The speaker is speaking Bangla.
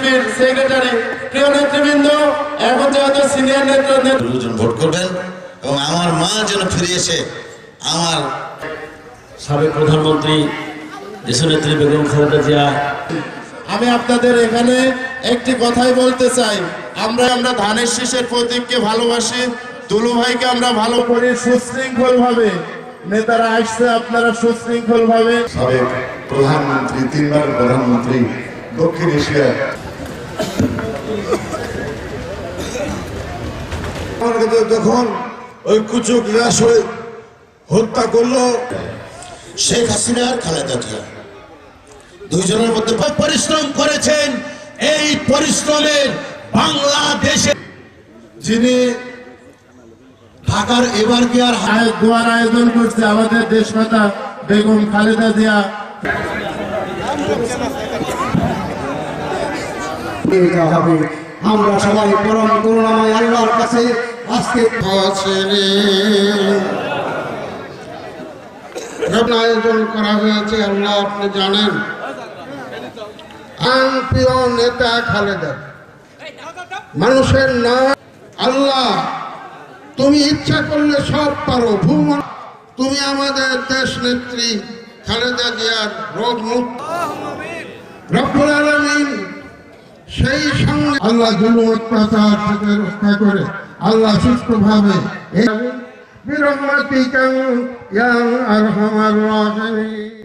বিএনপির সেক্রেটারি, প্রিয় নেতৃবৃন্দ, এখন যেহেতু সিনিয়র নেতৃত্ব ভোট করবেন এবং আমার মা যেন ফিরে এসে আমার সাবেক প্রধানমন্ত্রী দেশনেত্রী বেগম খালেদা জিয়া। আমি আপনাদের এখানে একটি কথাই বলতে চাই, আমরা ধানের শীষের প্রতীককে ভালোবাসি, দুলু ভাইকে আমরা ভালো করি সুশৃঙ্খল ভাবে। নেতারা আসছে, আপনারা সুশৃঙ্খল ভাবে। সাবেক প্রধানমন্ত্রী, 3 বার প্রধানমন্ত্রী, দক্ষিণ এশিয়া, যখন ওই কুচুক রাসে হত্যা করলো শেখ হাসিনা আর খালেদা জিয়া, দুইজনের মধ্যে পরিশ্রম করেছেন। এই পরিশ্রমের বাংলাদেশে যিনি ঢাকার এবার কি আর দোয়ার আয়োজন করছে আমাদের দেশমাতা বেগম খালেদা জিয়া। আমরা সবাই পরম করুণাময় আল্লাহর কাছে আজকে আয়োজন করা হয়েছে। আল্লাহ আপনি জানেন, প্রিয় নেতা খালেদা মানুষের নাম। আল্লাহ তুমি ইচ্ছা করলে সব পারো, ভূমন তুমি আমাদের দেশ নেত্রী খালেদা জিয়ার রোগ মুক্ত রব্বুল আলামিন সেই সঙ্গে আল্লাহ জুলুম অত্যাচার থেকে রক্ষা করে আল্লাহ সুস্থভাবে বিরহমাতিকা ইয়া আরহামার রাহিমিন।